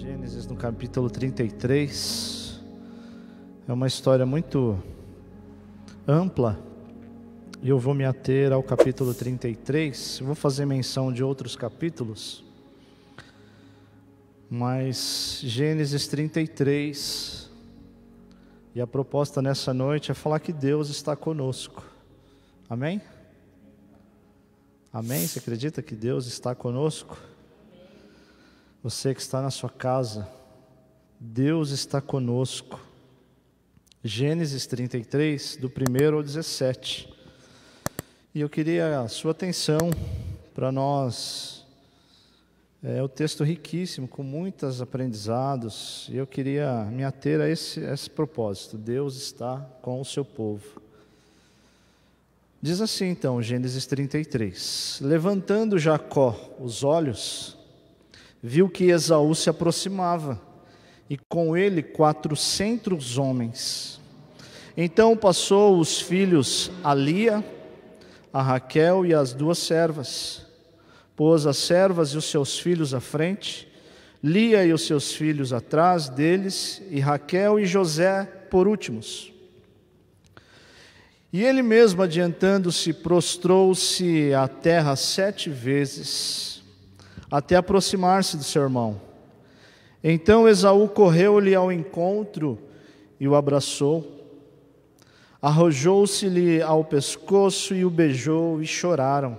Gênesis no capítulo 33 é uma história muito ampla e eu vou me ater ao capítulo 33. Vou fazer menção de outros capítulos, mas Gênesis 33, e a proposta nessa noite é falar que Deus está conosco. Amém? Amém? Você acredita que Deus está conosco? Você que está na sua casa, Deus está conosco. Gênesis 33, do 1 ao 17. E eu queria a sua atenção para nós. É um texto riquíssimo, com muitos aprendizados. E eu queria me ater a esse propósito. Deus está com o seu povo. Diz assim então, Gênesis 33. Levantando Jacó os olhos, viu que Esaú se aproximava, e com ele 400 homens. Então passou os filhos a Lia, a Raquel e as duas servas. Pôs as servas e os seus filhos à frente, Lia e os seus filhos atrás deles, e Raquel e José por últimos. E ele mesmo, adiantando-se, prostrou-se à terra 7 vezes, até aproximar-se do seu irmão. Então Esaú correu-lhe ao encontro e o abraçou, arrojou-se-lhe ao pescoço e o beijou, e choraram.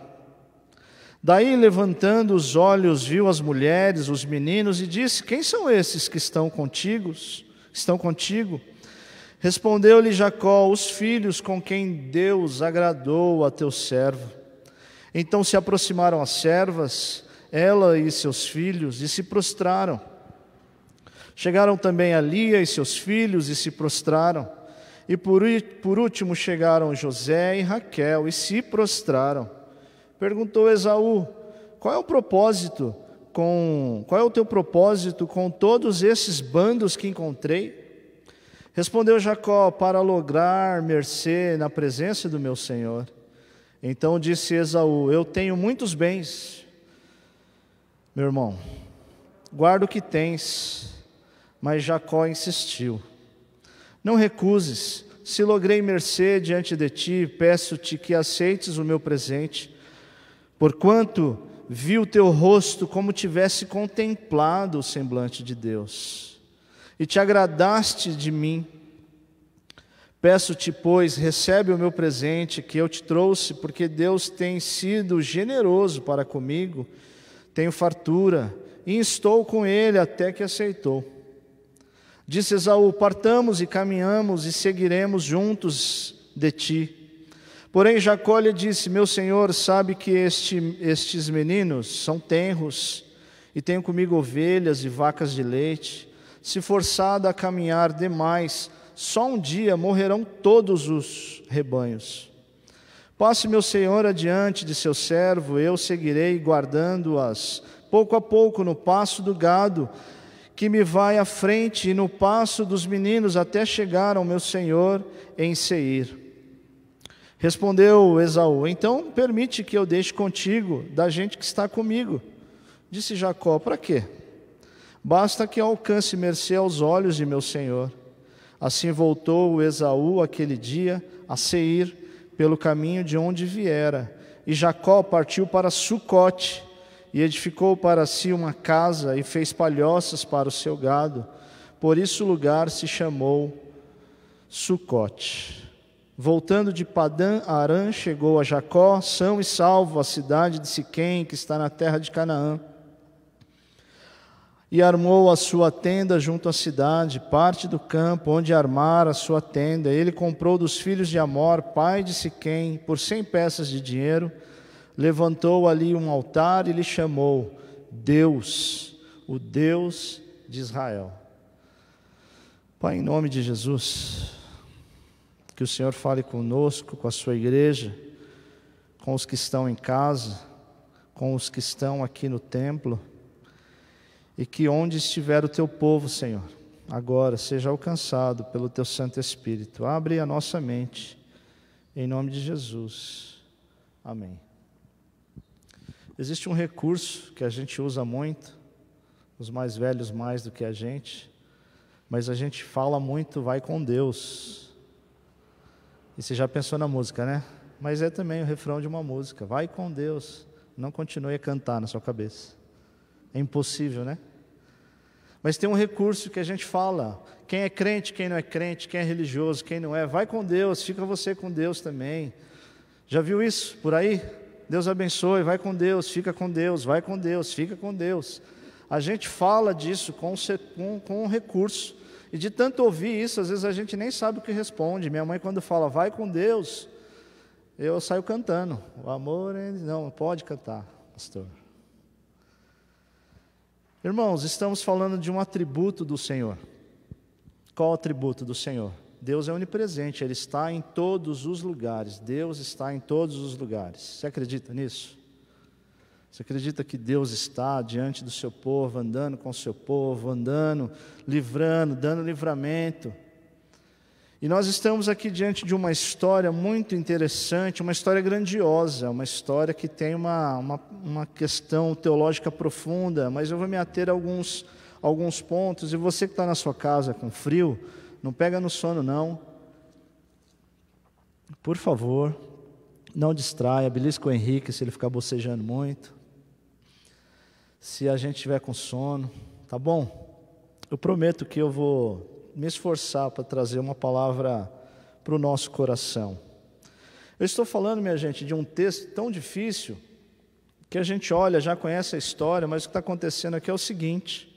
Daí, levantando os olhos, viu as mulheres, os meninos, e disse: quem são esses que estão contigo? Respondeu-lhe Jacó: os filhos com quem Deus agradou a teu servo. Então se aproximaram as servas, ela e seus filhos, e se prostraram. Chegaram também a Lia e seus filhos, e se prostraram. E por último chegaram José e Raquel, e se prostraram. Perguntou Esaú: qual é o teu propósito com todos esses bandos que encontrei? Respondeu Jacó: para lograr mercê na presença do meu senhor. Então disse Esaú: eu tenho muitos bens, meu irmão, guarda o que tens. Mas Jacó insistiu: não recuses, se logrei mercê diante de ti, peço-te que aceites o meu presente, porquanto vi o teu rosto como tivesse contemplado o semblante de Deus, e te agradaste de mim. Peço-te, pois, recebe o meu presente que eu te trouxe, porque Deus tem sido generoso para comigo, tenho fartura, e estou com ele até que aceitou. Disse Esaú: partamos e caminhamos e seguiremos juntos de ti. Porém Jacó lhe disse: meu senhor sabe que estes meninos são tenros, e tenho comigo ovelhas e vacas de leite. Se forçado a caminhar demais, só um dia morrerão todos os rebanhos. Passe meu senhor adiante de seu servo, eu seguirei guardando-as pouco a pouco no passo do gado, que me vai à frente, e no passo dos meninos, até chegar ao meu senhor em Seir. Respondeu Esaú: então permite que eu deixe contigo da gente que está comigo. Disse Jacó: para quê? Basta que alcance mercê aos olhos de meu senhor. Assim voltou Esaú aquele dia a Seir, pelo caminho de onde viera. E Jacó partiu para Sucote, e edificou para si uma casa, e fez palhoças para o seu gado. Por isso o lugar se chamou Sucote. Voltando de Padã Arã, chegou a Jacó, são e salvo, à cidade de Siquém, que está na terra de Canaã. E armou a sua tenda junto à cidade, parte do campo onde armara a sua tenda. Ele comprou dos filhos de Amor, pai de Siquém, por 100 peças de dinheiro. Levantou ali um altar e lhe chamou Deus, o Deus de Israel. Pai, em nome de Jesus, que o Senhor fale conosco, com a sua igreja, com os que estão em casa, com os que estão aqui no templo, e que onde estiver o teu povo, Senhor, agora seja alcançado pelo teu Santo Espírito. Abre a nossa mente, em nome de Jesus. Amém. Existe um recurso que a gente usa muito os mais velhos mais do que a gente, mas a gente fala muito, vai com Deus. E você já pensou na música, né? Mas é também o refrão de uma música, vai com Deus. Não continue a cantar na sua cabeça. É impossível, né? Mas tem um recurso que a gente fala, quem é crente, quem não é crente, quem é religioso, quem não é, vai com Deus, fica você com Deus também. Já viu isso por aí? Deus abençoe, vai com Deus, fica com Deus, vai com Deus, fica com Deus. A gente fala disso com um recurso. E de tanto ouvir isso, às vezes a gente nem sabe o que responde. Minha mãe, quando fala, vai com Deus, eu saio cantando. O amor, não pode cantar, pastor. Irmãos, estamos falando de um atributo do Senhor. Qual o atributo do Senhor? Deus é onipresente, Ele está em todos os lugares. Deus está em todos os lugares. Você acredita nisso? Você acredita que Deus está diante do seu povo, andando com o seu povo, andando, livrando, dando livramento? E nós estamos aqui diante de uma história muito interessante, uma história grandiosa, uma história que tem uma questão teológica profunda, mas eu vou me ater a alguns pontos. E você que está na sua casa com frio, não pega no sono não. Por favor, não distraia, belisca o Henrique se ele ficar bocejando muito. Se a gente estiver com sono, tá bom? Eu prometo que eu vou me esforçar para trazer uma palavra para o nosso coração. Eu estou falando, minha gente, de um texto tão difícil, que a gente olha, já conhece a história, mas o que está acontecendo aqui é o seguinte: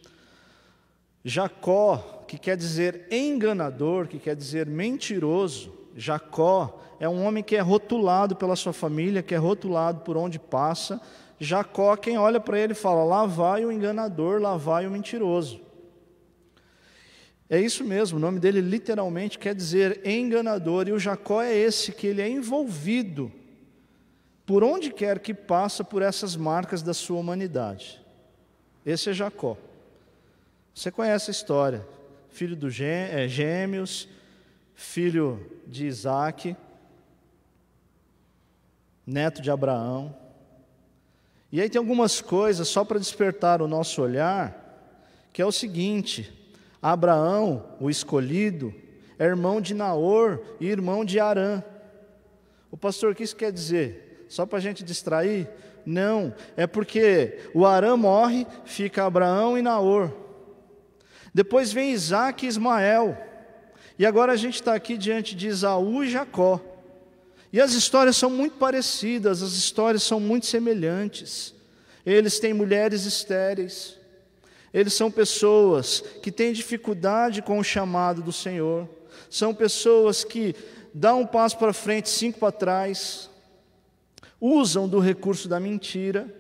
Jacó, que quer dizer enganador, que quer dizer mentiroso, Jacó é um homem que é rotulado pela sua família, que é rotulado por onde passa. Jacó, quem olha para ele fala, lá vai o enganador, lá vai o mentiroso. É isso mesmo, o nome dele literalmente quer dizer enganador, e o Jacó é esse, que ele é envolvido, por onde quer que passa, por essas marcas da sua humanidade. Esse é Jacó. Você conhece a história, filho dos gêmeos, filho de Isaac, neto de Abraão. E aí tem algumas coisas, só para despertar o nosso olhar, que é o seguinte: Abraão, o escolhido, é irmão de Naor e irmão de Harã. O pastor, o que isso quer dizer? Só para a gente distrair? Não, é porque o Harã morre, fica Abraão e Naor. Depois vem Isaac e Ismael. E agora a gente está aqui diante de Esaú e Jacó. E as histórias são muito parecidas, as histórias são muito semelhantes. Eles têm mulheres estéreis. Eles são pessoas que têm dificuldade com o chamado do Senhor. São pessoas que dão um passo para frente, 5 para trás. Usam do recurso da mentira.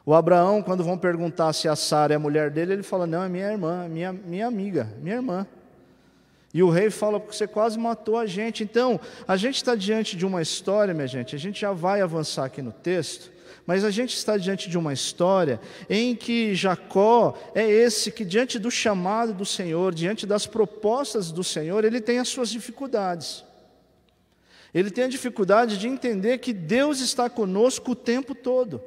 O Abraão, quando vão perguntar se a Sara é a mulher dele, ele fala, não, é minha irmã, minha amiga, minha irmã. E o rei fala, porque você quase matou a gente. Então, a gente está diante de uma história, minha gente, a gente já vai avançar aqui no texto, mas a gente está diante de uma história em que Jacó é esse que, diante do chamado do Senhor, diante das propostas do Senhor, ele tem as suas dificuldades. Ele tem a dificuldade de entender que Deus está conosco o tempo todo.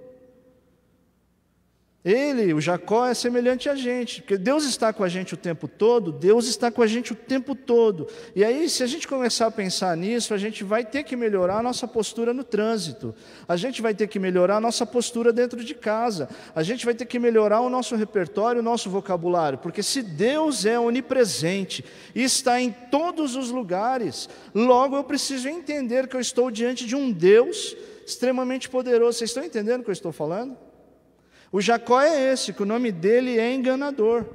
Ele, o Jacó, é semelhante a gente, porque Deus está com a gente o tempo todo, Deus está com a gente o tempo todo. E aí, se a gente começar a pensar nisso, a gente vai ter que melhorar a nossa postura no trânsito, a gente vai ter que melhorar a nossa postura dentro de casa, a gente vai ter que melhorar o nosso repertório, o nosso vocabulário, porque se Deus é onipresente e está em todos os lugares, logo eu preciso entender que eu estou diante de um Deus extremamente poderoso. Vocês estão entendendo o que eu estou falando? O Jacó é esse, que o nome dele é enganador.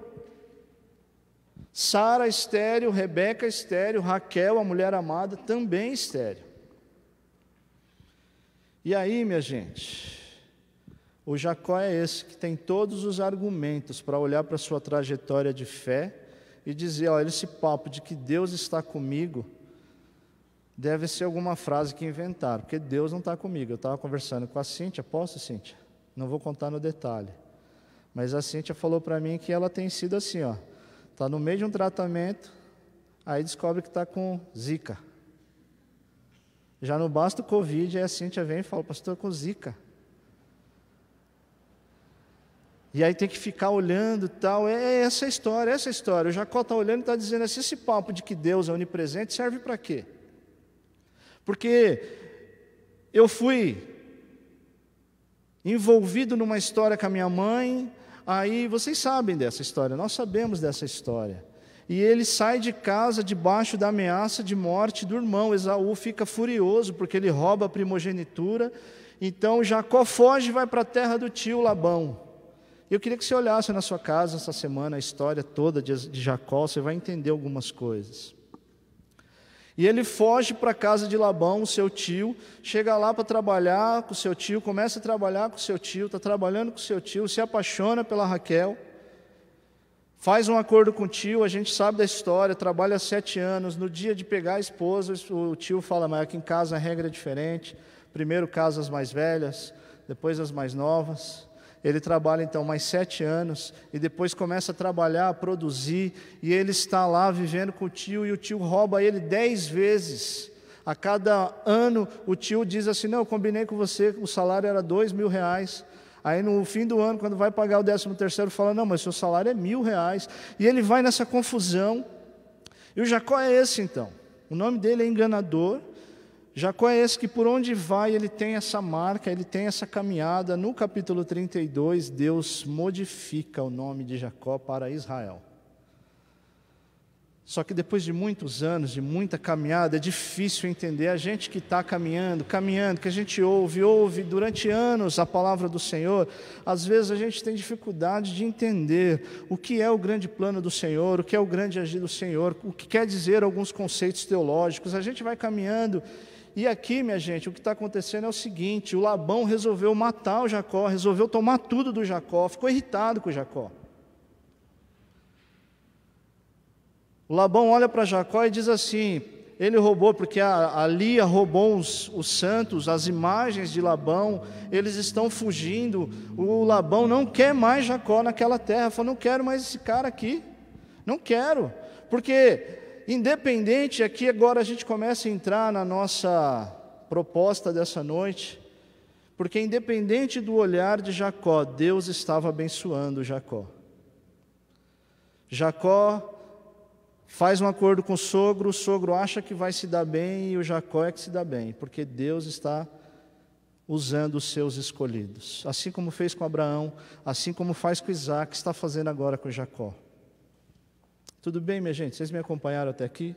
Sara estéril, Rebeca estéril, Raquel, a mulher amada, também estéril. E aí, minha gente, o Jacó é esse que tem todos os argumentos para olhar para a sua trajetória de fé e dizer, olha, esse papo de que Deus está comigo, deve ser alguma frase que inventaram, porque Deus não está comigo. Eu estava conversando com a Cíntia, posso, Cíntia? Não vou contar no detalhe, mas a Cíntia falou para mim que ela tem sido assim, ó, está no meio de um tratamento, aí descobre que está com Zika. Já não basta o Covid, aí a Cíntia vem e fala, pastor, com Zika. E aí tem que ficar olhando e tal. É essa a história, essa a história. O Jacó está olhando e está dizendo assim, esse papo de que Deus é onipresente serve para quê? Porque eu fui envolvido numa história com a minha mãe, aí vocês sabem dessa história, nós sabemos dessa história. E ele sai de casa debaixo da ameaça de morte do irmão. Esaú fica furioso porque ele rouba a primogenitura. Então Jacó foge e vai para a terra do tio Labão. Eu queria que você olhasse na sua casa essa semana a história toda de Jacó, você vai entender algumas coisas. E ele foge para a casa de Labão, o seu tio, chega lá para trabalhar com o seu tio, começa a trabalhar com o seu tio, está trabalhando com o seu tio, se apaixona pela Raquel, faz um acordo com o tio, a gente sabe da história, trabalha 7 anos, no dia de pegar a esposa, o tio fala, mas aqui em casa a regra é diferente, primeiro casa as mais velhas, depois as mais novas. Ele trabalha então mais 7 anos e depois começa a trabalhar, a produzir, e ele está lá vivendo com o tio e o tio rouba ele 10 vezes. A cada ano o tio diz assim, não, eu combinei com você, o salário era R$2.000. Aí no fim do ano, quando vai pagar o 13º, fala, não, mas seu salário é R$1.000. E ele vai nessa confusão. E o Jacó é esse então, o nome dele é enganador. Jacó é esse que por onde vai ele tem essa marca, ele tem essa caminhada. No capítulo 32, Deus modifica o nome de Jacó para Israel. Só que depois de muitos anos, de muita caminhada, é difícil entender. A gente que está caminhando, que a gente ouve durante anos a palavra do Senhor, às vezes a gente tem dificuldade de entender o que é o grande plano do Senhor, o que é o grande agir do Senhor, o que quer dizer alguns conceitos teológicos. A gente vai caminhando. E aqui, minha gente, o que está acontecendo é o seguinte, o Labão resolveu matar o Jacó, resolveu tomar tudo do Jacó, ficou irritado com o Jacó. O Labão olha para Jacó e diz assim, ele roubou, porque a Lia roubou os santos, as imagens de Labão, eles estão fugindo, o Labão não quer mais Jacó naquela terra, falou, não quero mais esse cara aqui, não quero, porque... Independente, aqui agora a gente começa a entrar na nossa proposta dessa noite, porque independente do olhar de Jacó, Deus estava abençoando Jacó. Jacó faz um acordo com o sogro acha que vai se dar bem e o Jacó é que se dá bem, porque Deus está usando os seus escolhidos. Assim como fez com Abraão, assim como faz com Isaac, está fazendo agora com Jacó. Tudo bem, minha gente? Vocês me acompanharam até aqui?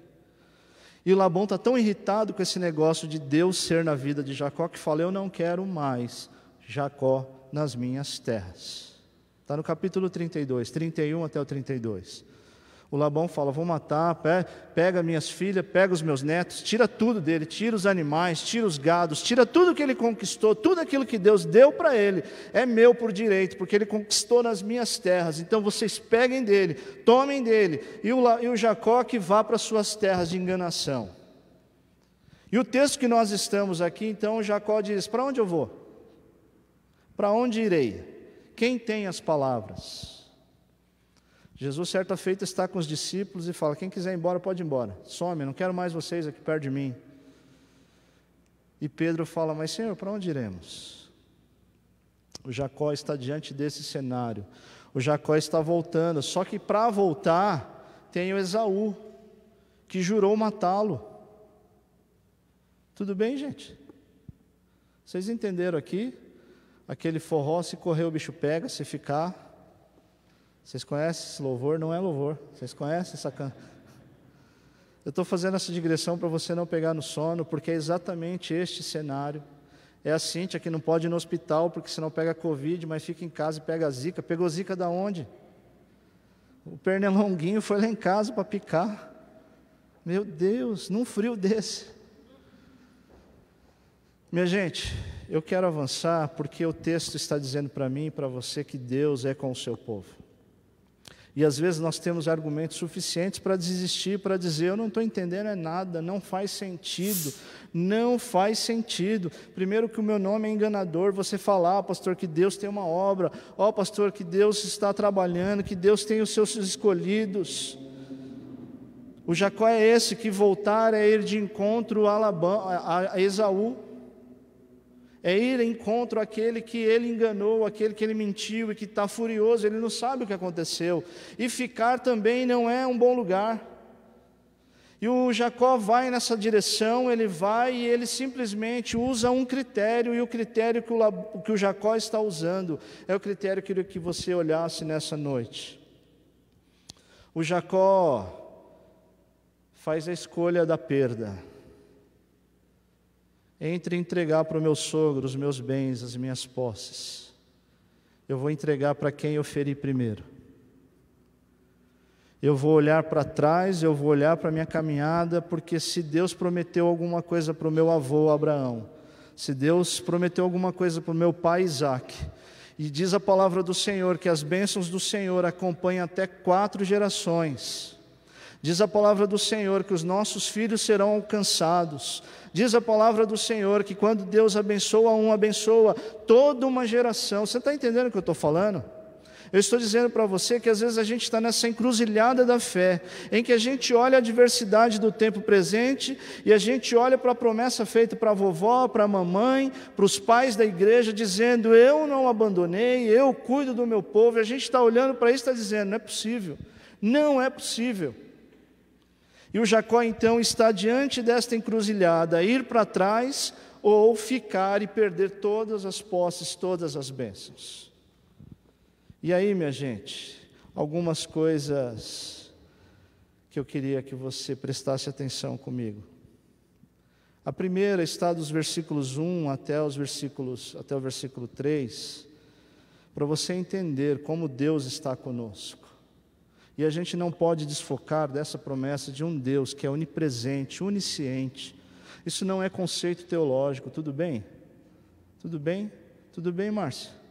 E o Labão está tão irritado com esse negócio de Deus ser na vida de Jacó, que fala, eu não quero mais Jacó nas minhas terras. Está no capítulo 32, 31 até o 32. O Labão fala, vou matar, pega minhas filhas, pega os meus netos, tira tudo dele, tira os animais, tira os gados, tira tudo que ele conquistou, tudo aquilo que Deus deu para ele, é meu por direito, porque ele conquistou nas minhas terras, então vocês peguem dele, tomem dele, e o Jacó que vá para suas terras de enganação. E o texto que nós estamos aqui, então Jacó diz, para onde eu vou? Para onde irei? Quem tem as palavras? Jesus, certa feita, está com os discípulos e fala, quem quiser ir embora, pode ir embora. Some, não quero mais vocês aqui perto de mim. E Pedro fala, mas Senhor, para onde iremos? O Jacó está diante desse cenário. O Jacó está voltando, só que para voltar, tem o Esaú, que jurou matá-lo. Tudo bem, gente? Vocês entenderam aqui? Aquele forró, se correr o bicho pega, se ficar... Vocês conhecem esse louvor? Não é louvor. Vocês conhecem essa canção? Eu estou fazendo essa digressão para você não pegar no sono, porque é exatamente este cenário. É a Cíntia que não pode ir no hospital, porque senão pega Covid, mas fica em casa e pega zika. Pegou zika da onde? O pernilonguinho foi lá em casa para picar. Meu Deus, num frio desse. Minha gente, eu quero avançar, porque o texto está dizendo para mim e para você que Deus é com o seu povo. E às vezes nós temos argumentos suficientes para desistir, para dizer, eu não estou entendendo nada, não faz sentido, não faz sentido. Primeiro que o meu nome é enganador, você falar, pastor, que Deus tem uma obra, pastor, que Deus está trabalhando, que Deus tem os seus escolhidos. O Jacó é esse, que voltar é ir de encontro a Esaú. é ir em encontro àquele que ele enganou, àquele que ele mentiu e que está furioso, ele não sabe o que aconteceu. E ficar também não é um bom lugar. E o Jacó vai nessa direção, ele vai e ele simplesmente usa um critério, e o critério que o Jacó está usando é o critério que eu queria que você olhasse nessa noite. O Jacó faz a escolha da perda. Entre entregar para o meu sogro os meus bens, as minhas posses, eu vou entregar para quem eu feri primeiro. Eu vou olhar para trás, eu vou olhar para a minha caminhada, porque se Deus prometeu alguma coisa para o meu avô Abraão, se Deus prometeu alguma coisa para o meu pai Isaque, e diz a palavra do Senhor que as bênçãos do Senhor acompanham até 4 gerações, diz a palavra do Senhor que os nossos filhos serão alcançados, diz a palavra do Senhor que quando Deus abençoa um, abençoa toda uma geração. Você está entendendo o que eu estou falando? Eu estou dizendo para você que às vezes a gente está nessa encruzilhada da fé, em que a gente olha a adversidade do tempo presente, e a gente olha para a promessa feita para a vovó, para a mamãe, para os pais da igreja, dizendo, eu não abandonei, eu cuido do meu povo, e a gente está olhando para isso e está dizendo, não é possível, não é possível. E o Jacó então está diante desta encruzilhada, ir para trás ou ficar e perder todas as posses, todas as bênçãos. E aí, minha gente, algumas coisas que eu queria que você prestasse atenção comigo. A primeira está dos versículos 1 até o versículo 3, para você entender como Deus está conosco. E a gente não pode desfocar dessa promessa de um Deus que é onipresente, onisciente. Isso não é conceito teológico, tudo bem? Tudo bem? Tudo bem, Márcia?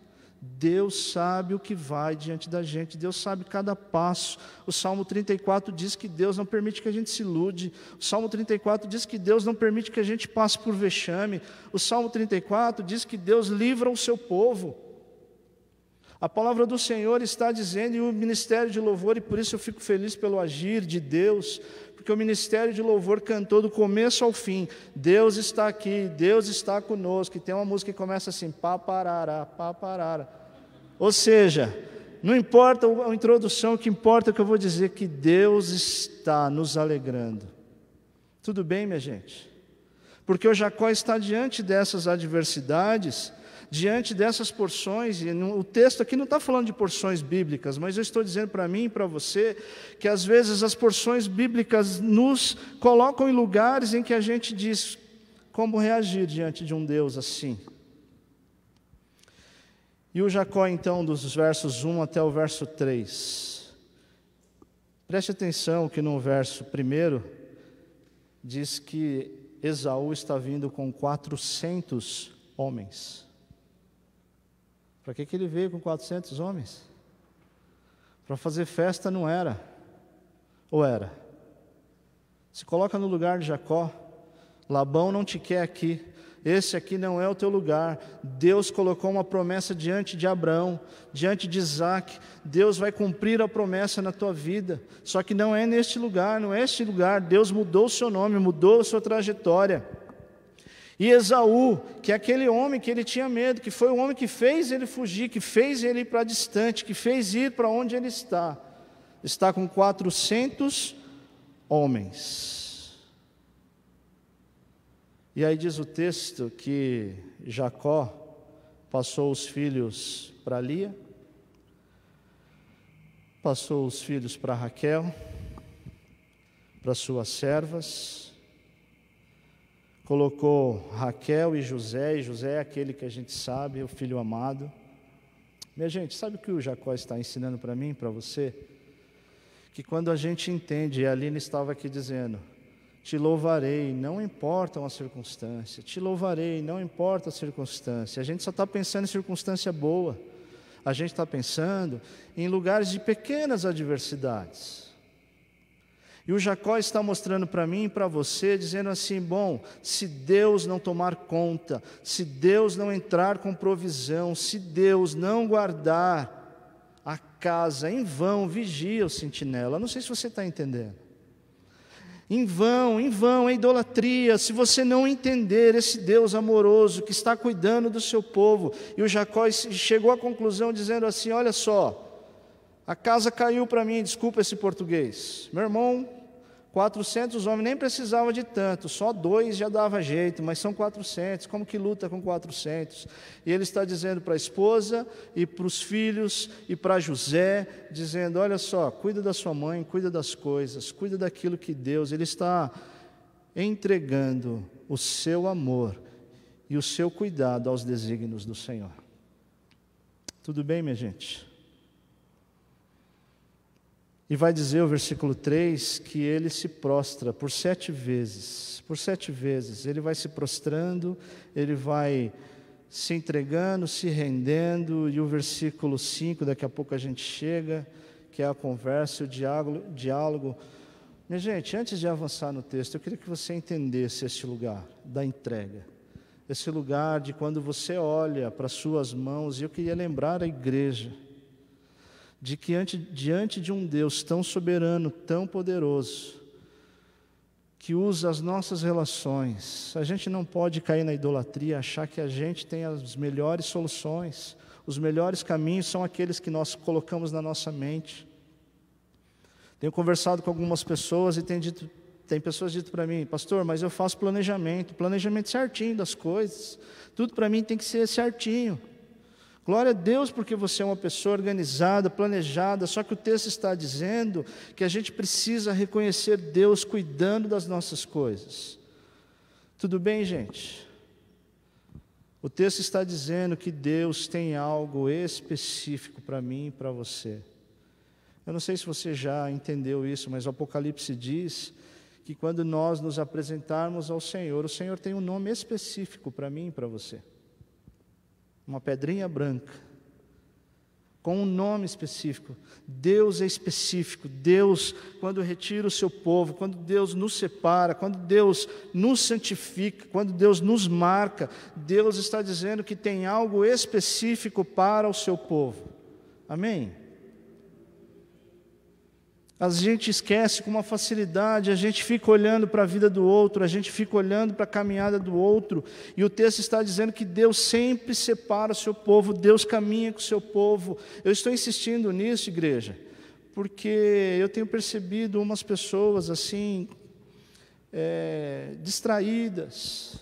Deus sabe o que vai diante da gente, Deus sabe cada passo. O Salmo 34 diz que Deus não permite que a gente se ilude. O Salmo 34 diz que Deus não permite que a gente passe por vexame. O Salmo 34 diz que Deus livra o seu povo. A palavra do Senhor está dizendo, e o ministério de louvor, e por isso eu fico feliz pelo agir de Deus, porque o ministério de louvor cantou do começo ao fim, Deus está aqui, Deus está conosco, e tem uma música que começa assim, paparara, paparara. Ou seja, não importa a introdução, o que importa é que eu vou dizer que Deus está nos alegrando. Tudo bem, minha gente? Porque o Jacó está diante dessas adversidades, diante dessas porções, e o texto aqui não está falando de porções bíblicas, mas eu estou dizendo para mim e para você, que às vezes as porções bíblicas nos colocam em lugares em que a gente diz, como reagir diante de um Deus assim? E o Jacó então, dos versos 1 até o verso 3, preste atenção que no verso 1, diz que Esaú está vindo com 400 homens. Para que ele veio com 400 homens? Para fazer festa não era. Ou era? Se coloca no lugar de Jacó. Labão não te quer aqui. Esse aqui não é o teu lugar. Deus colocou uma promessa diante de Abraão, diante de Isaque. Deus vai cumprir a promessa na tua vida. Só que não é neste lugar, não é este lugar. Deus mudou o seu nome, mudou a sua trajetória. E Esaú, que é aquele homem que ele tinha medo, que foi o homem que fez ele fugir, que fez ele ir para distante, que fez ir para onde ele está com 400 homens. E aí diz o texto que Jacó passou os filhos para Lia, passou os filhos para Raquel, para suas servas, colocou Raquel e José é aquele que a gente sabe, o filho amado. Minha gente, sabe o que o Jacó está ensinando para mim, para você? Que quando a gente entende, e a Aline estava aqui dizendo, te louvarei, não importam as circunstâncias, te louvarei, não importa a circunstância. A gente só está pensando em circunstância boa, a gente está pensando em lugares de pequenas adversidades. E o Jacó está mostrando para mim e para você, dizendo assim, bom, se Deus não tomar conta, se Deus não entrar com provisão, se Deus não guardar a casa, em vão vigia o sentinela. Não sei se você está entendendo. Em vão, é idolatria, se você não entender esse Deus amoroso que está cuidando do seu povo. E o Jacó chegou à conclusão dizendo assim: olha só, a casa caiu para mim, desculpa esse português. Meu irmão, 400 homens, nem precisava de tanto, só 2 já dava jeito, mas são 400, como que luta com 400? E ele está dizendo para a esposa, e para os filhos, e para José, dizendo: olha só, cuida da sua mãe, cuida das coisas, cuida daquilo que Deus, ele está entregando o seu amor e o seu cuidado aos desígnios do Senhor. Tudo bem, minha gente? E vai dizer o versículo 3 que ele se prostra por 7 vezes. Por 7 vezes. Ele vai se prostrando, ele vai se entregando, se rendendo. E o versículo 5, daqui a pouco a gente chega, que é a conversa, o diálogo. Minha gente, antes de avançar no texto, eu queria que você entendesse esse lugar da entrega. Esse lugar de quando você olha para as suas mãos, e eu queria lembrar a igreja, de que diante de um Deus tão soberano, tão poderoso, que usa as nossas relações, a gente não pode cair na idolatria, achar que a gente tem as melhores soluções, os melhores caminhos são aqueles que nós colocamos na nossa mente. Tenho conversado com algumas pessoas e tem pessoas dito para mim: pastor, mas eu faço planejamento certinho das coisas, tudo para mim tem que ser certinho. Glória a Deus, porque você é uma pessoa organizada, planejada, só que o texto está dizendo que a gente precisa reconhecer Deus cuidando das nossas coisas. Tudo bem, gente? O texto está dizendo que Deus tem algo específico para mim e para você. Eu não sei se você já entendeu isso, mas o Apocalipse diz que quando nós nos apresentarmos ao Senhor, o Senhor tem um nome específico para mim e para você. Uma pedrinha branca, com um nome específico. Deus é específico. Deus, quando retira o seu povo, quando Deus nos separa, quando Deus nos santifica, quando Deus nos marca, Deus está dizendo que tem algo específico para o seu povo. Amém? A gente esquece com uma facilidade, a gente fica olhando para a vida do outro, a gente fica olhando para a caminhada do outro, e o texto está dizendo que Deus sempre separa o seu povo, Deus caminha com o seu povo. Eu estou insistindo nisso, igreja, porque eu tenho percebido umas pessoas assim, distraídas,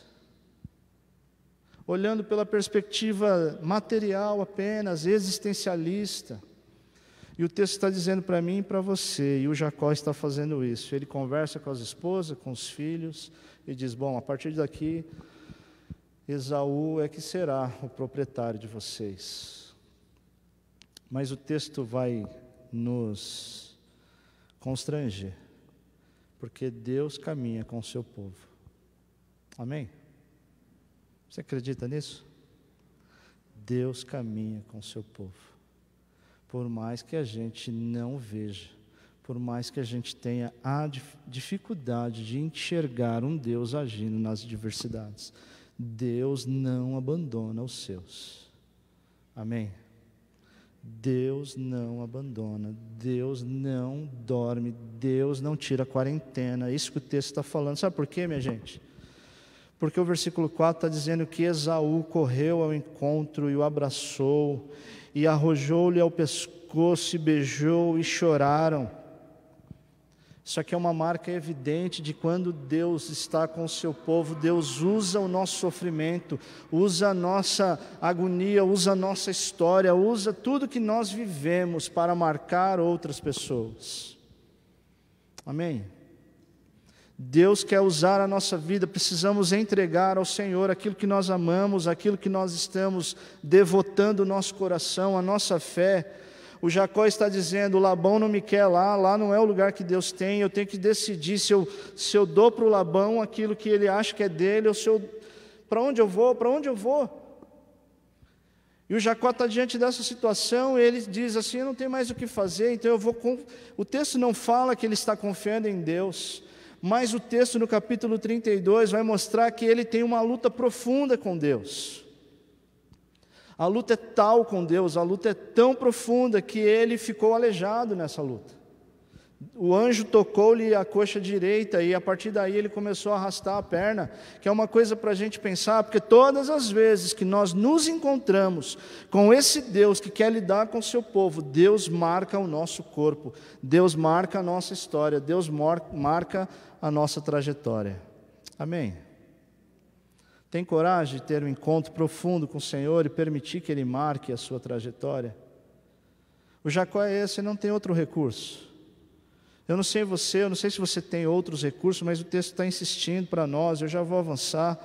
olhando pela perspectiva material apenas, existencialista. E o texto está dizendo para mim e para você, e o Jacó está fazendo isso. Ele conversa com as esposas, com os filhos, e diz: bom, a partir daqui, Esaú é que será o proprietário de vocês. Mas o texto vai nos constranger, porque Deus caminha com o seu povo. Amém? Você acredita nisso? Deus caminha com o seu povo. Por mais que a gente não veja, por mais que a gente tenha a dificuldade de enxergar um Deus agindo nas diversidades, Deus não abandona os seus. Amém? Deus não abandona, Deus não dorme, Deus não tira a quarentena. É isso que o texto está falando. Sabe por quê, minha gente? Porque o versículo 4 está dizendo que Esaú correu ao encontro e o abraçou, e arrojou-lhe ao pescoço, e beijou, e choraram. Isso aqui é uma marca evidente de quando Deus está com o seu povo. Deus usa o nosso sofrimento, usa a nossa agonia, usa a nossa história, usa tudo que nós vivemos para marcar outras pessoas. Amém? Deus quer usar a nossa vida, precisamos entregar ao Senhor aquilo que nós amamos, aquilo que nós estamos devotando o nosso coração, a nossa fé. O Jacó está dizendo: Labão não me quer lá não é o lugar que Deus tem, eu tenho que decidir se eu dou para o Labão aquilo que ele acha que é dele, ou para onde eu vou? E o Jacó está diante dessa situação, e ele diz assim: eu não tenho mais o que fazer, então eu vou... O texto não fala que ele está confiando em Deus, mas o texto no capítulo 32 vai mostrar que ele tem uma luta profunda com Deus. A luta é tal com Deus, a luta é tão profunda que ele ficou aleijado nessa luta. O anjo tocou-lhe a coxa direita e a partir daí ele começou a arrastar a perna, que é uma coisa para a gente pensar, porque todas as vezes que nós nos encontramos com esse Deus que quer lidar com o seu povo, Deus marca o nosso corpo, Deus marca a nossa história, Deus marca a nossa trajetória. Amém? Tem coragem de ter um encontro profundo com o Senhor e permitir que Ele marque a sua trajetória? O Jacó é esse, não tem outro recurso. Eu não sei você, eu não sei se você tem outros recursos, mas o texto está insistindo para nós, eu já vou avançar.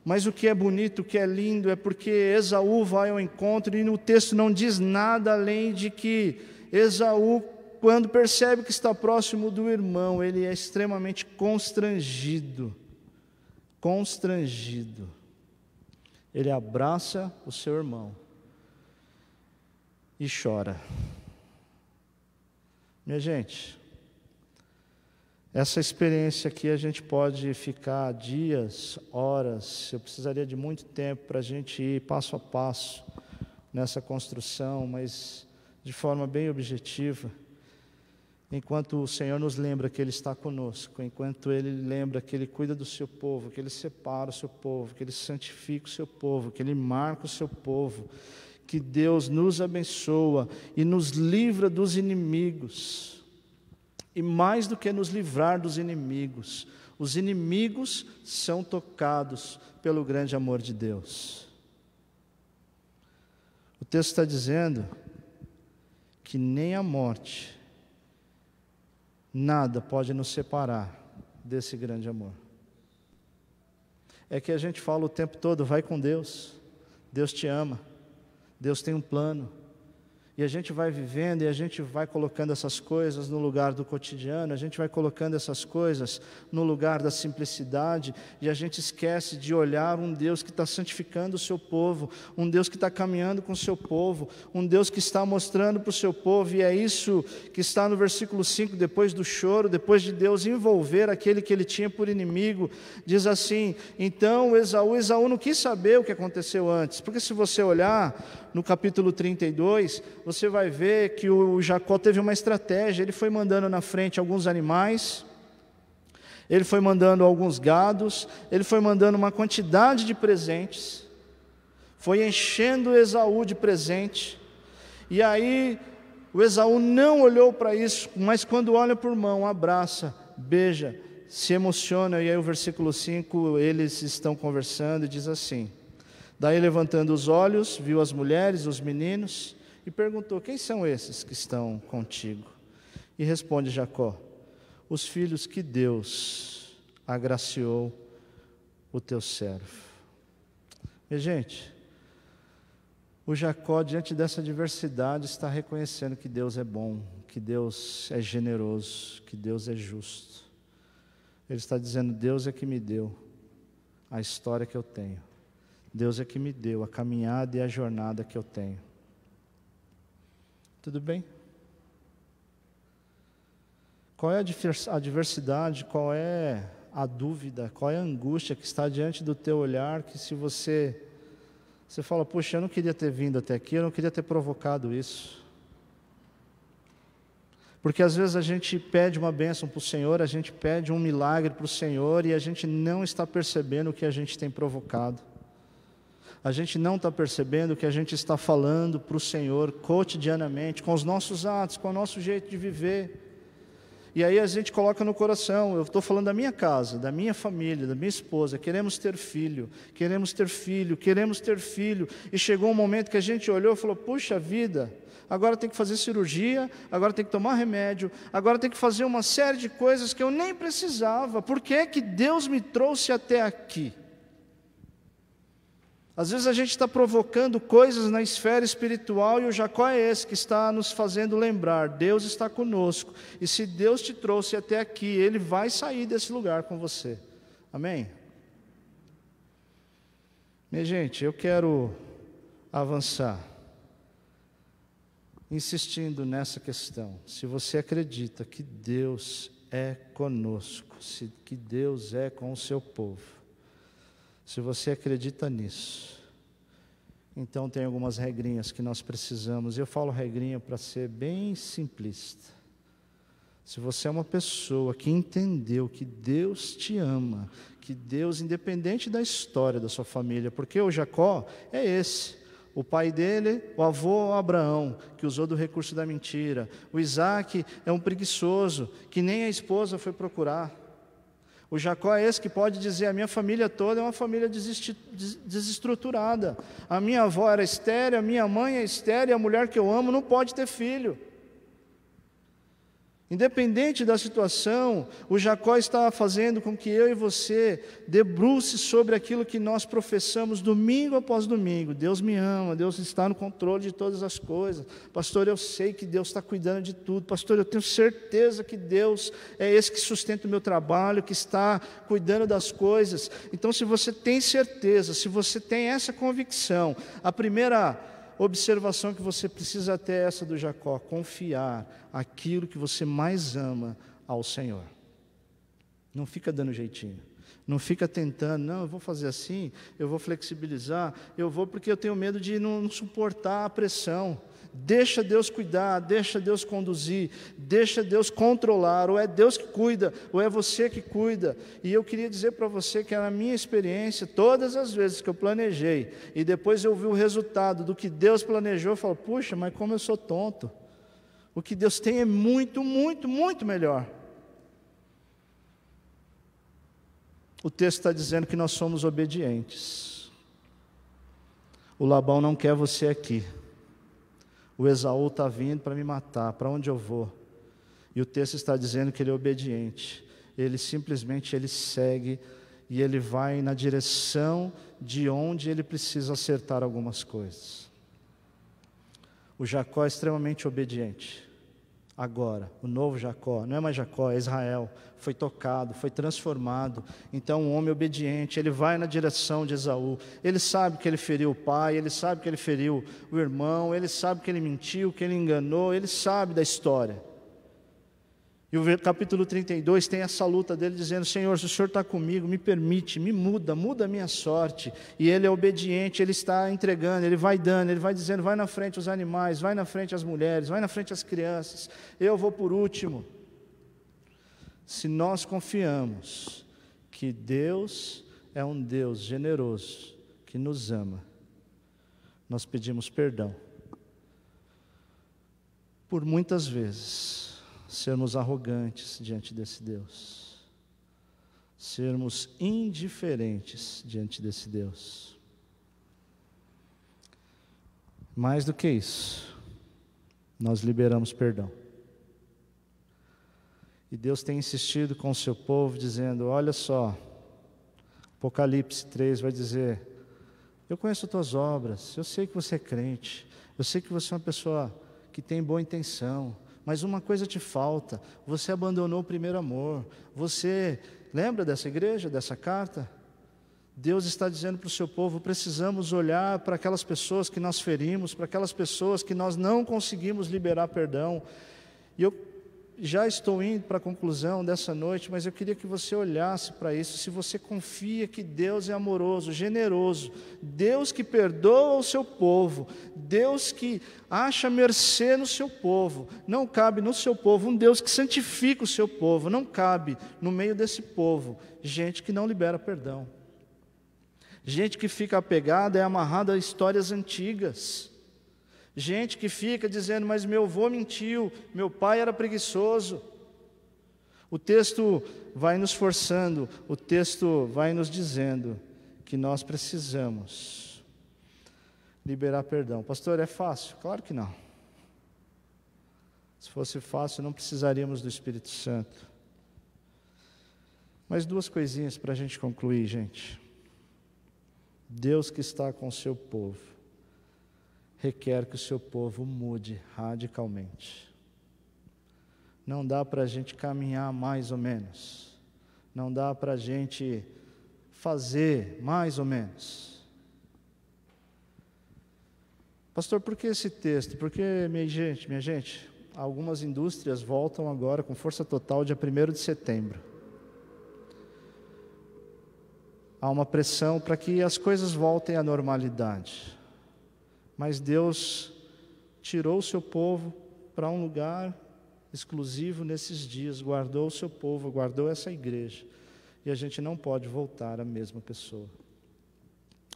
Mas o que é bonito, o que é lindo, é porque Esaú vai ao encontro e no texto não diz nada além de que Esaú, quando percebe que está próximo do irmão, ele é extremamente constrangido. Constrangido. Ele abraça o seu irmão e chora. Minha gente, essa experiência aqui a gente pode ficar dias, horas, eu precisaria de muito tempo para a gente ir passo a passo nessa construção, mas de forma bem objetiva, enquanto o Senhor nos lembra que Ele está conosco, enquanto Ele lembra que Ele cuida do seu povo, que Ele separa o seu povo, que Ele santifica o seu povo, que Ele marca o seu povo, que Deus nos abençoa e nos livra dos inimigos. E mais do que nos livrar dos inimigos, os inimigos são tocados pelo grande amor de Deus. O texto está dizendo que nem a morte, nada pode nos separar desse grande amor. É que a gente fala o tempo todo, vai com Deus, Deus te ama. Deus tem um plano, e a gente vai vivendo, e a gente vai colocando essas coisas no lugar do cotidiano, a gente vai colocando essas coisas no lugar da simplicidade, e a gente esquece de olhar um Deus que está santificando o seu povo, um Deus que está caminhando com o seu povo, um Deus que está mostrando para o seu povo, e é isso que está no versículo 5, depois do choro, depois de Deus envolver aquele que ele tinha por inimigo, diz assim, então Esaú não quis saber o que aconteceu antes, porque se você olhar no capítulo 32, você vai ver que o Jacó teve uma estratégia, ele foi mandando na frente alguns animais, ele foi mandando alguns gados, ele foi mandando uma quantidade de presentes, foi enchendo Esaú de presente, e aí o Esaú não olhou para isso, mas quando olha para o irmão, abraça, beija, se emociona, e aí o versículo 5, eles estão conversando e diz assim, daí levantando os olhos, viu as mulheres, os meninos, e perguntou, quem são esses que estão contigo? E responde Jacó, os filhos que Deus agraciou o teu servo. E gente, o Jacó diante dessa diversidade está reconhecendo que Deus é bom, que Deus é generoso, que Deus é justo. Ele está dizendo, Deus é que me deu a história que eu tenho. Deus é que me deu a caminhada e a jornada que eu tenho. Tudo bem? Qual é a diversidade, qual é a dúvida, qual é a angústia que está diante do teu olhar, que se você fala, poxa, eu não queria ter vindo até aqui, eu não queria ter provocado isso. Porque às vezes a gente pede uma bênção para o Senhor, a gente pede um milagre para o Senhor e a gente não está percebendo o que a gente tem provocado. A gente não está percebendo o que a gente está falando para o Senhor cotidianamente, com os nossos atos, com o nosso jeito de viver. E aí a gente coloca no coração, eu estou falando da minha casa, da minha família, da minha esposa, queremos ter filho, queremos ter filho, queremos ter filho. E chegou um momento que a gente olhou e falou, puxa vida, agora tem que fazer cirurgia, agora tem que tomar remédio, agora tem que fazer uma série de coisas que eu nem precisava. Por que é que Deus me trouxe até aqui? Às vezes a gente está provocando coisas na esfera espiritual e o Jacó é esse que está nos fazendo lembrar, Deus está conosco, e se Deus te trouxe até aqui, Ele vai sair desse lugar com você, amém? Minha gente, eu quero avançar, insistindo nessa questão, se você acredita que Deus é conosco, que Deus é com o seu povo, se você acredita nisso, então tem algumas regrinhas que nós precisamos. Eu falo regrinha para ser bem simplista. Se você é uma pessoa que entendeu que Deus te ama, que Deus, independente da história da sua família, porque o Jacó é esse, o pai dele, o avô Abraão, que usou do recurso da mentira. O Isaac é um preguiçoso, que nem a esposa foi procurar. O Jacó é esse que pode dizer: a minha família toda é uma família desestruturada. A minha avó era estéril, a minha mãe é estéril, a mulher que eu amo não pode ter filho. Independente da situação, o Jacó está fazendo com que eu e você debruce sobre aquilo que nós professamos domingo após domingo. Deus me ama, Deus está no controle de todas as coisas. Pastor, eu sei que Deus está cuidando de tudo. Pastor, eu tenho certeza que Deus é esse que sustenta o meu trabalho, que está cuidando das coisas. Então, se você tem certeza, se você tem essa convicção, a primeira observação que você precisa ter é essa do Jacó: confiar aquilo que você mais ama ao Senhor. Não fica dando jeitinho, não fica tentando, não, eu vou fazer assim, eu vou flexibilizar, eu vou porque eu tenho medo de não suportar a pressão. Deixa Deus cuidar, deixa Deus conduzir, deixa Deus controlar. Ou é Deus que cuida, ou é você que cuida. E eu queria dizer para você que na minha experiência, todas as vezes que eu planejei e depois eu vi o resultado do que Deus planejou, eu falo: puxa, mas como eu sou tonto. O que Deus tem é muito, muito, muito melhor. O texto está dizendo que nós somos obedientes. O Labão não quer você aqui. O Esaú está vindo para me matar, para onde eu vou? E o texto está dizendo que ele é obediente. Ele simplesmente segue e ele vai na direção de onde ele precisa acertar algumas coisas. O Jacó é extremamente obediente. Agora, o novo Jacó, não é mais Jacó, é Israel, foi tocado, foi transformado. Então, um homem obediente, ele vai na direção de Esaú. Ele sabe que ele feriu o pai, ele sabe que ele feriu o irmão, ele sabe que ele mentiu, que ele enganou, ele sabe da história. E o capítulo 32 tem essa luta dele dizendo: Senhor, se o Senhor está comigo, me permite, me muda a minha sorte. E ele é obediente, ele está entregando, ele vai dando, ele vai dizendo: vai na frente os animais, vai na frente as mulheres, vai na frente as crianças, eu vou por último. Se nós confiamos que Deus é um Deus generoso, que nos ama, nós pedimos perdão por muitas vezes sermos arrogantes diante desse Deus, sermos indiferentes diante desse Deus. Mais do que isso, nós liberamos perdão. E Deus tem insistido com o seu povo, dizendo: olha só, Apocalipse 3 vai dizer: eu conheço as tuas obras, eu sei que você é crente, eu sei que você é uma pessoa que tem boa intenção, mas uma coisa te falta: você abandonou o primeiro amor. Você lembra dessa igreja, dessa carta? Deus está dizendo para o seu povo: precisamos olhar para aquelas pessoas que nós ferimos, para aquelas pessoas que nós não conseguimos liberar perdão. E eu já estou indo para a conclusão dessa noite, mas eu queria que você olhasse para isso. Se você confia que Deus é amoroso, generoso, Deus que perdoa o seu povo, Deus que acha mercê no seu povo, não cabe no seu povo um Deus que santifica o seu povo, não cabe no meio desse povo gente que não libera perdão, gente que fica apegada, é amarrada a histórias antigas, gente que fica dizendo: mas meu avô mentiu, meu pai era preguiçoso. O texto vai nos forçando, o texto vai nos dizendo que nós precisamos liberar perdão. Pastor, é fácil? Claro que não. Se fosse fácil, não precisaríamos do Espírito Santo. Mas duas coisinhas para a gente concluir, gente. Deus que está com o seu povo requer que o seu povo mude radicalmente. Não dá para a gente caminhar mais ou menos. Não dá para a gente fazer mais ou menos. Pastor, por que esse texto? Porque, minha gente, algumas indústrias voltam agora com força total dia 1º de setembro. Há uma pressão para que as coisas voltem à normalidade. Mas Deus tirou o seu povo para um lugar exclusivo nesses dias, guardou o seu povo, guardou essa igreja. E a gente não pode voltar à mesma pessoa.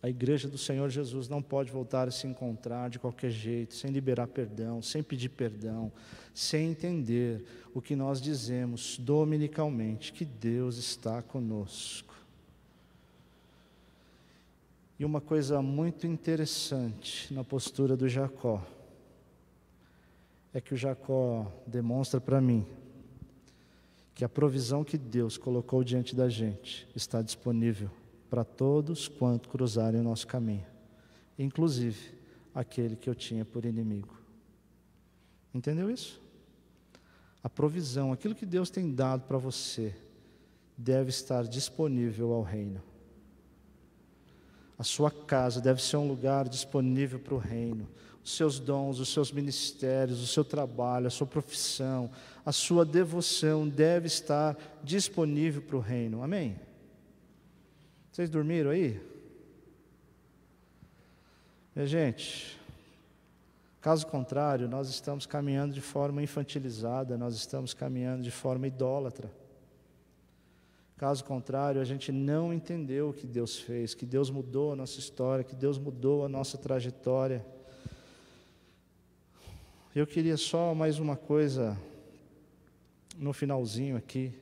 A igreja do Senhor Jesus não pode voltar a se encontrar de qualquer jeito, sem liberar perdão, sem pedir perdão, sem entender o que nós dizemos dominicalmente, que Deus está conosco. E uma coisa muito interessante na postura do Jacó, é que o Jacó demonstra para mim que a provisão que Deus colocou diante da gente está disponível para todos quanto cruzarem o nosso caminho, inclusive aquele que eu tinha por inimigo. Entendeu isso? A provisão, aquilo que Deus tem dado para você, deve estar disponível ao reino. A sua casa deve ser um lugar disponível para o reino. Os seus dons, os seus ministérios, o seu trabalho, a sua profissão, a sua devoção deve estar disponível para o reino. Amém? Vocês dormiram aí? Minha gente, caso contrário, nós estamos caminhando de forma infantilizada, nós estamos caminhando de forma idólatra. Caso contrário, a gente não entendeu o que Deus fez, que Deus mudou a nossa história, que Deus mudou a nossa trajetória. Eu queria só mais uma coisa no finalzinho aqui,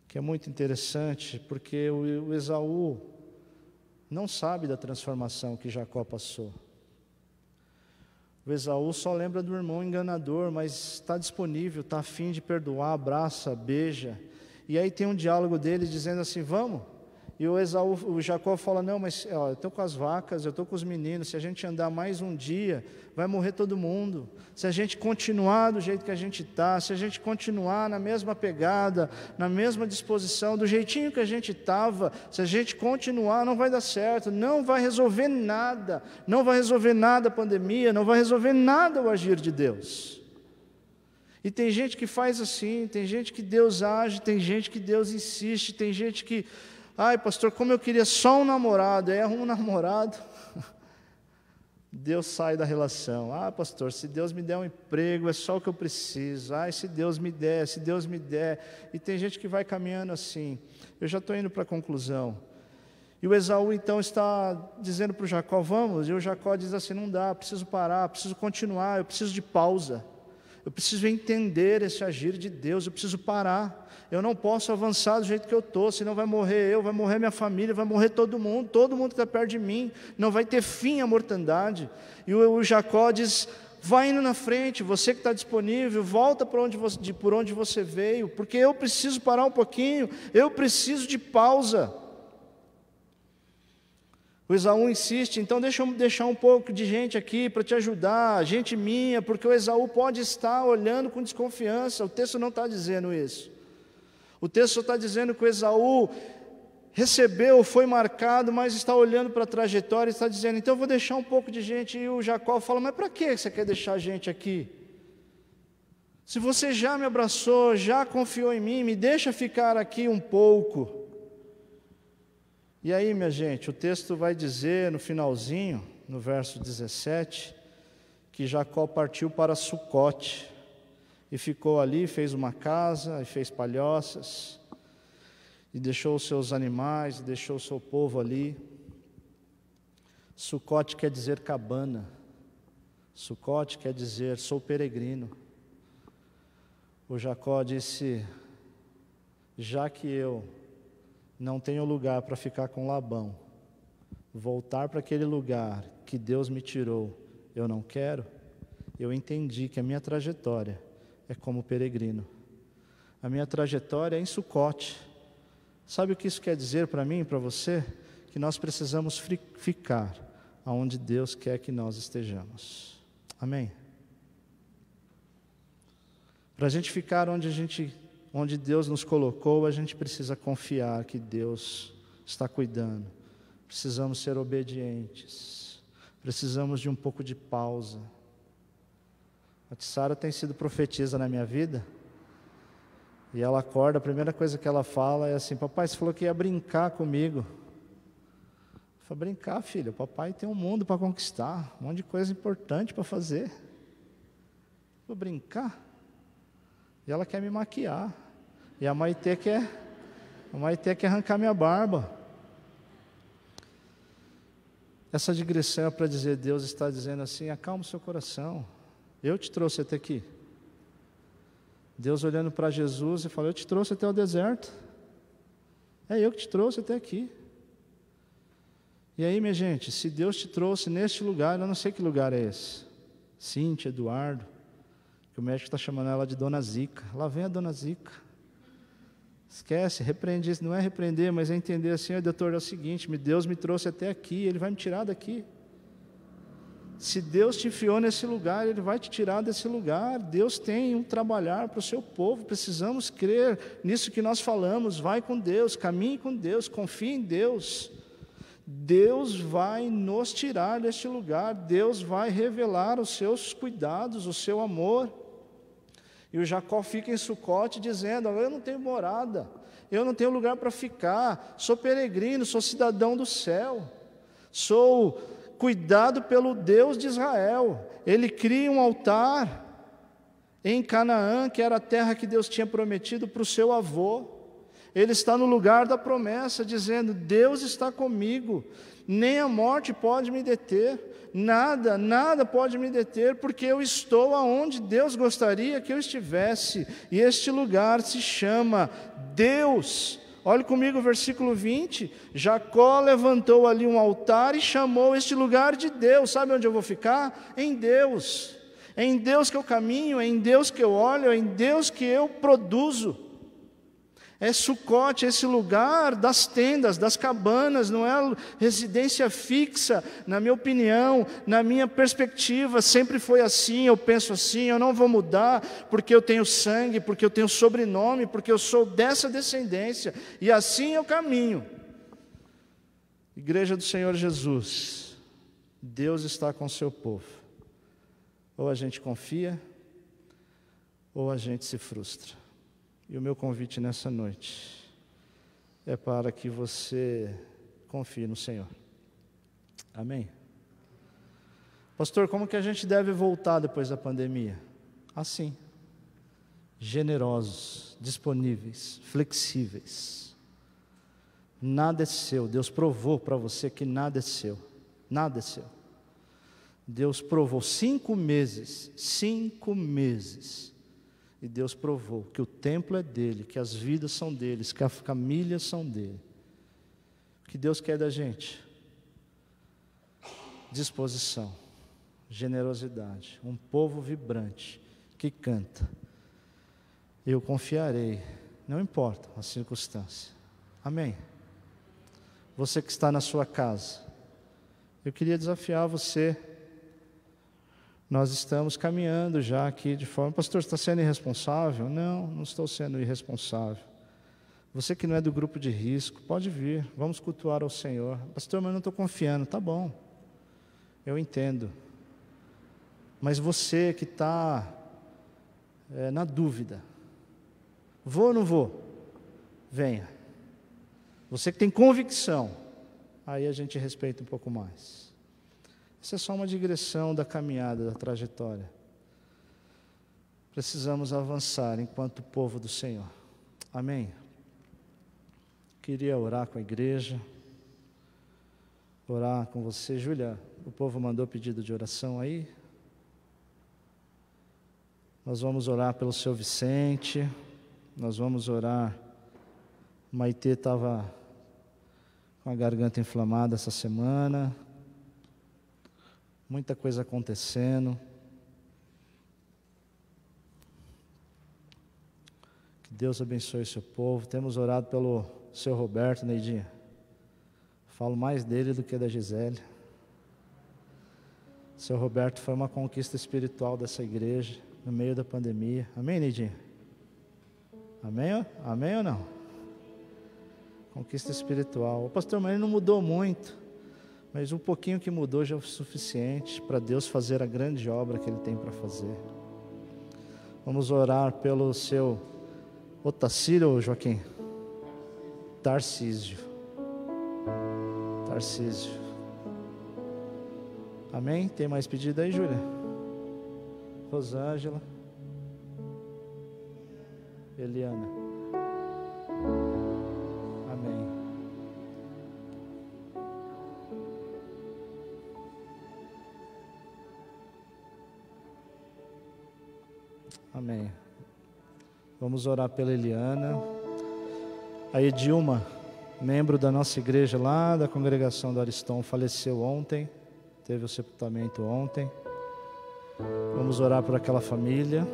que é muito interessante, porque o Esaú não sabe da transformação que Jacó passou. O Esaú só lembra do irmão enganador, mas está disponível, está a fim de perdoar, abraça, beija. E aí tem um diálogo dele dizendo assim, vamos. E o Jacó fala, não, mas ó, eu estou com as vacas, eu estou com os meninos, se a gente andar mais um dia, vai morrer todo mundo. Se a gente continuar do jeito que a gente está, se a gente continuar na mesma pegada, na mesma disposição, do jeitinho que a gente estava, se a gente continuar, não vai dar certo, não vai resolver nada, não vai resolver nada a pandemia, não vai resolver nada o agir de Deus. E tem gente que faz assim, tem gente que Deus age, tem gente que Deus insiste, tem gente que... Ai, pastor, como eu queria só um namorado. Aí arruma um namorado, Deus sai da relação. Ah, pastor, se Deus me der um emprego, é só o que eu preciso. Ai, se Deus me der, se Deus me der. E tem gente que vai caminhando assim. Eu já estou indo para a conclusão. E o Esaú então está dizendo para o Jacó, vamos. E o Jacó diz assim, não dá, preciso parar, preciso continuar, eu preciso de pausa. Eu preciso entender esse agir de Deus, eu preciso parar. Eu não posso avançar do jeito que eu estou, senão vai morrer eu, vai morrer minha família, vai morrer todo mundo que está perto de mim, não vai ter fim a mortandade. E o Jacó diz, vai indo na frente, você que está disponível, volta por onde você veio, porque eu preciso parar um pouquinho, eu preciso de pausa. O Esaú insiste, então deixa eu deixar um pouco de gente aqui para te ajudar, gente minha, porque o Esaú pode estar olhando com desconfiança, o texto não está dizendo isso. O texto só está dizendo que o Esaú recebeu, foi marcado, mas está olhando para a trajetória e está dizendo, então eu vou deixar um pouco de gente. E o Jacó fala, mas para que você quer deixar a gente aqui? Se você já me abraçou, já confiou em mim, me deixa ficar aqui um pouco. E aí, minha gente, o texto vai dizer no finalzinho, no verso 17, que Jacó partiu para Sucote. E ficou ali, fez uma casa, e fez palhoças, e deixou os seus animais, e deixou o seu povo ali. Sucote quer dizer cabana. Sucote quer dizer, sou peregrino. O Jacó disse, já que eu não tenho lugar para ficar com Labão, voltar para aquele lugar que Deus me tirou, eu não quero. Eu entendi que a minha trajetória é como peregrino. A minha trajetória é em Sucote. Sabe o que isso quer dizer para mim e para você? Que nós precisamos ficar aonde Deus quer que nós estejamos. Amém? Para a gente ficar onde Deus nos colocou, a gente precisa confiar que Deus está cuidando. Precisamos ser obedientes. Precisamos de um pouco de pausa. A Tissara tem sido profetisa na minha vida, e ela acorda, a primeira coisa que ela fala é assim, papai, você falou que ia brincar comigo. Eu falei, brincar, filho, o papai tem um mundo para conquistar, um monte de coisa importante para fazer. Vou brincar? E ela quer me maquiar. E a Maitê quer arrancar minha barba. Essa digressão é para dizer, Deus está dizendo assim, acalma o seu coração. Eu te trouxe até aqui. Deus olhando para Jesus e falou, eu te trouxe até o deserto. É eu que te trouxe até aqui. E aí, minha gente, se Deus te trouxe neste lugar, eu não sei que lugar é esse. Cíntia, Eduardo, que o médico está chamando ela de Dona Zica. Lá vem a Dona Zica. Esquece, repreende isso. Não é repreender, mas é entender assim, doutor, é o seguinte, Deus me trouxe até aqui, Ele vai me tirar daqui. Se Deus te enfiou nesse lugar, Ele vai te tirar desse lugar. Deus tem um trabalhar para o seu povo. Precisamos crer nisso que nós falamos. Vai com Deus, caminhe com Deus, confie em Deus. Deus vai nos tirar deste lugar. Deus vai revelar os seus cuidados, o seu amor. E o Jacó fica em Sucote dizendo, eu não tenho morada, eu não tenho lugar para ficar, sou peregrino, sou cidadão do céu, sou cuidado pelo Deus de Israel. Ele cria um altar em Canaã, que era a terra que Deus tinha prometido para o seu avô. Ele está no lugar da promessa, dizendo, Deus está comigo, nem a morte pode me deter, nada pode me deter, porque eu estou aonde Deus gostaria que eu estivesse, e este lugar se chama Deus. Olhe comigo o versículo 20, Jacó levantou ali um altar e chamou este lugar de Deus. Sabe onde eu vou ficar? Em Deus. É em Deus que eu caminho, é em Deus que eu olho, é em Deus que eu produzo. É Sucote, esse lugar das tendas, das cabanas, não é residência fixa, na minha opinião, na minha perspectiva, sempre foi assim, eu penso assim, eu não vou mudar, porque eu tenho sangue, porque eu tenho sobrenome, porque eu sou dessa descendência, e assim eu caminho. Igreja do Senhor Jesus, Deus está com o seu povo, ou a gente confia, ou a gente se frustra. E o meu convite nessa noite é para que você confie no Senhor. Amém? Pastor, como que a gente deve voltar depois da pandemia? Assim, generosos, disponíveis, flexíveis. Nada é seu. Deus provou para você que nada é seu. Nada é seu. Deus provou 5 meses. E Deus provou que o templo é dele, que as vidas são deles, que as famílias são dele. O que Deus quer da gente? Disposição, generosidade, um povo vibrante, que canta. Eu confiarei, não importa a circunstância. Amém? Você que está na sua casa, eu queria desafiar você. Nós estamos caminhando já aqui de forma... Pastor, você está sendo irresponsável? Não estou sendo irresponsável. Você que não é do grupo de risco, pode vir, vamos cultuar ao Senhor. Pastor, mas eu não estou confiando. Tá bom, eu entendo. Mas você que está na dúvida, vou ou não vou? Venha. Você que tem convicção, aí a gente respeita um pouco mais. Isso é só uma digressão da caminhada, da trajetória. Precisamos avançar enquanto povo do Senhor. Amém? Queria orar com a igreja, orar com você. Júlia, o povo mandou pedido de oração aí. Nós vamos orar pelo seu Vicente, nós vamos orar. Maitê estava com a garganta inflamada essa semana. Muita coisa acontecendo. Que Deus abençoe o seu povo. Temos orado pelo seu Roberto, Neidinha. Falo mais dele do que da Gisele. O seu Roberto foi uma conquista espiritual dessa igreja, no meio da pandemia. Amém, Neidinha? Amém? Amém ou não? Conquista espiritual. O pastor, mas ele não mudou muito. Mas um pouquinho que mudou já é o suficiente para Deus fazer a grande obra que Ele tem para fazer. Vamos orar pelo seu Otacílio ou Joaquim? Tarcísio. Amém? Tem mais pedido aí, Júlia? Rosângela. Eliana? Amém. Amém. Vamos orar pela Eliana. A Edilma, membro da nossa igreja lá da congregação do Ariston, faleceu ontem, teve o sepultamento ontem. Vamos orar por aquela família,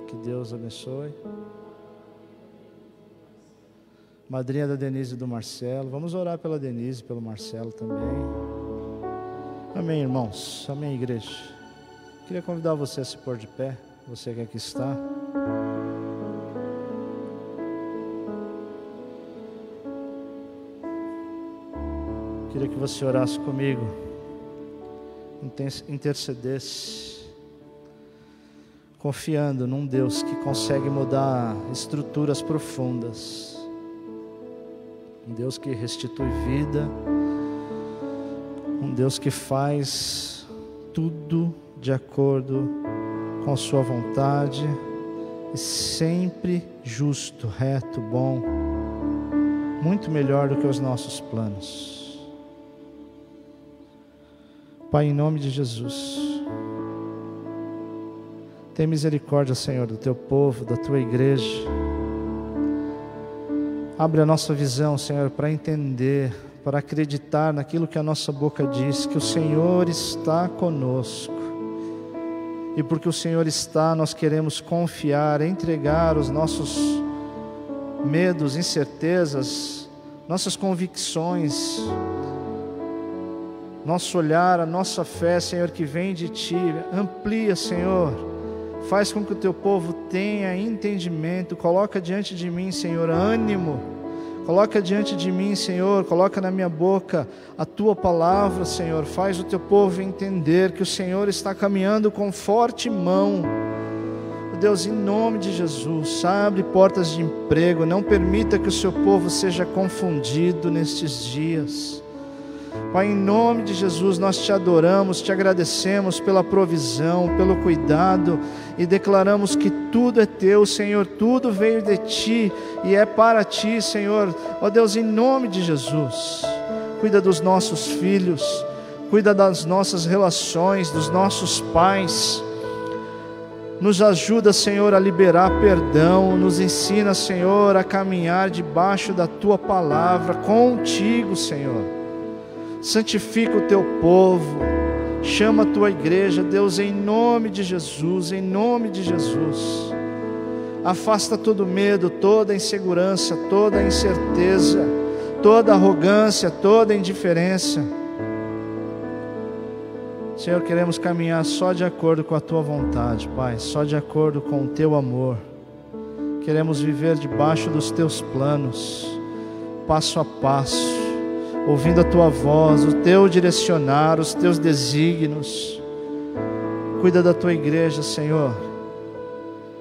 que Deus abençoe. Madrinha da Denise e do Marcelo, vamos orar pela Denise e pelo Marcelo também. Amém, irmãos, amém, igreja. Queria convidar você a se pôr de pé, você que aqui está. Queria que você orasse comigo, intercedesse, confiando num Deus que consegue mudar estruturas profundas, um Deus que restitui vida, um Deus que faz tudo de acordo com a sua vontade, e sempre justo, reto, bom, muito melhor do que os nossos planos. Pai, em nome de Jesus, tem misericórdia, Senhor, do teu povo, da tua igreja. Abre a nossa visão, Senhor, para entender, para acreditar naquilo que a nossa boca diz, que o Senhor está conosco. E porque o Senhor está, nós queremos confiar, entregar os nossos medos, incertezas, nossas convicções, nosso olhar, a nossa fé, Senhor, que vem de Ti. Amplia, Senhor, faz com que o Teu povo tenha entendimento. Coloca diante de mim, Senhor, ânimo. Coloca diante de mim, Senhor, coloca na minha boca a Tua palavra, Senhor. Faz o Teu povo entender que o Senhor está caminhando com forte mão. Deus, em nome de Jesus, abre portas de emprego. Não permita que o Seu povo seja confundido nestes dias. Pai, em nome de Jesus, nós Te adoramos, Te agradecemos pela provisão, pelo cuidado, e declaramos que tudo é Teu, Senhor, tudo veio de Ti e é para Ti, Senhor. Ó Deus, em nome de Jesus, cuida dos nossos filhos, cuida das nossas relações, dos nossos pais. Nos ajuda, Senhor, a liberar perdão, nos ensina, Senhor, a caminhar debaixo da Tua palavra, contigo, Senhor. Santifica o Teu povo, chama a Tua igreja, Deus, em nome de Jesus, em nome de Jesus. Afasta todo medo, toda insegurança, toda incerteza, toda arrogância, toda indiferença. Senhor, queremos caminhar só de acordo com a Tua vontade, Pai, só de acordo com o Teu amor. Queremos viver debaixo dos Teus planos, passo a passo, ouvindo a Tua voz, o Teu direcionar, os Teus desígnios. Cuida da Tua igreja, Senhor.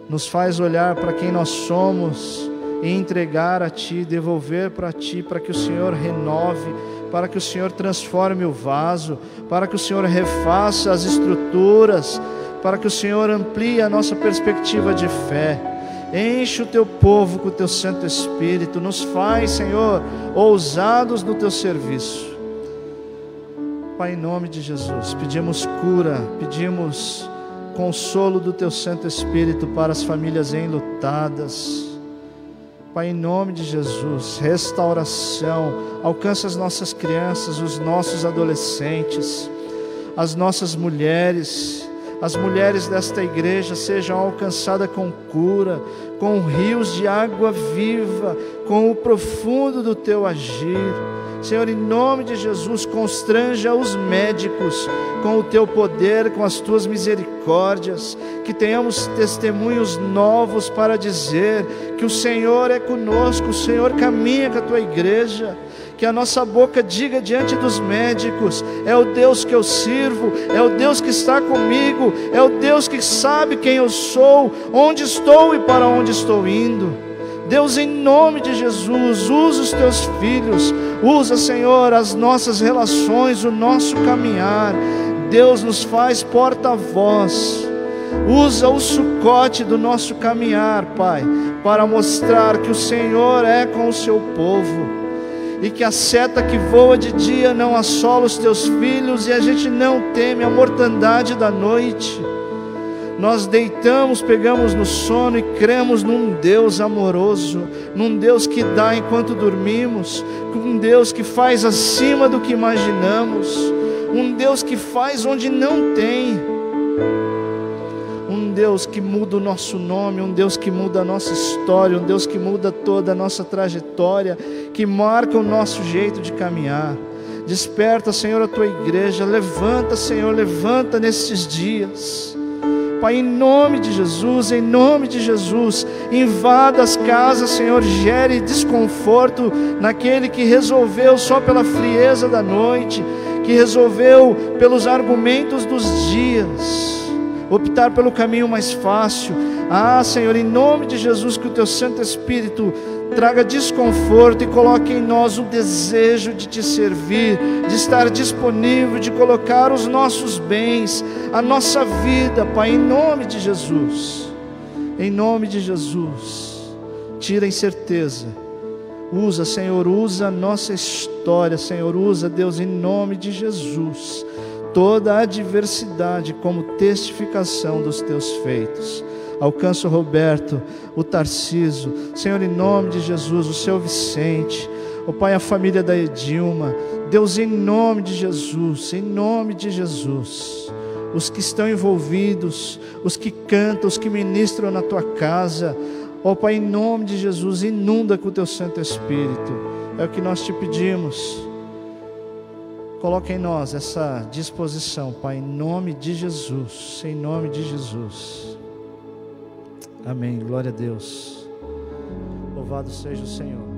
Nos faz olhar para quem nós somos e entregar a Ti, devolver para Ti, para que o Senhor renove, para que o Senhor transforme o vaso, para que o Senhor refaça as estruturas, para que o Senhor amplie a nossa perspectiva de fé. Enche o Teu povo com o Teu Santo Espírito. Nos faz, Senhor, ousados no Teu serviço. Pai, em nome de Jesus, pedimos cura, pedimos consolo do Teu Santo Espírito para as famílias enlutadas. Pai, em nome de Jesus, restauração. Alcança as nossas crianças, os nossos adolescentes, as nossas mulheres. As mulheres desta igreja sejam alcançadas com cura, com rios de água viva, com o profundo do Teu agir. Senhor, em nome de Jesus, constranja os médicos com o Teu poder, com as Tuas misericórdias, que tenhamos testemunhos novos para dizer que o Senhor é conosco, o Senhor caminha com a Tua igreja. Que a nossa boca diga diante dos médicos: é o Deus que eu sirvo, é o Deus que está comigo, é o Deus que sabe quem eu sou, onde estou e para onde estou indo. Deus, em nome de Jesus, usa os Teus filhos, usa, Senhor, as nossas relações, o nosso caminhar. Deus, nos faz porta-voz Usa o Sucote do nosso caminhar, Pai, para mostrar que o Senhor é com o seu povo, e que a seta que voa de dia não assola os teus filhos, e a gente não teme a mortandade da noite. Nós deitamos, pegamos no sono e cremos num Deus amoroso, num Deus que dá enquanto dormimos, um Deus que faz acima do que imaginamos, um Deus que faz onde não tem, um Deus que muda o nosso nome, um Deus que muda a nossa história, um Deus que muda toda a nossa trajetória, que marca o nosso jeito de caminhar. Desperta, Senhor, a tua igreja, levanta, Senhor, levanta nesses dias. Pai, em nome de Jesus, invada as casas, Senhor, gere desconforto naquele que resolveu só pela frieza da noite, que resolveu pelos argumentos dos dias, optar pelo caminho mais fácil. Senhor, em nome de Jesus, que o teu Santo Espírito traga desconforto e coloque em nós o desejo de te servir, de estar disponível, de colocar os nossos bens, a nossa vida, Pai, em nome de Jesus. Em nome de Jesus, tira a incerteza. Usa, Senhor, usa a nossa história, Senhor, usa, Deus, em nome de Jesus, toda a adversidade como testificação dos teus feitos. Alcança o Roberto, o Tarciso, Senhor, em nome de Jesus, o seu Vicente, ó Pai, a família da Edilma, Deus, em nome de Jesus, os que estão envolvidos, os que cantam, os que ministram na tua casa, ó Pai, em nome de Jesus, inunda com o teu Santo Espírito, é o que nós te pedimos. Coloca em nós essa disposição, Pai, em nome de Jesus, em nome de Jesus. Amém, glória a Deus, louvado seja o Senhor.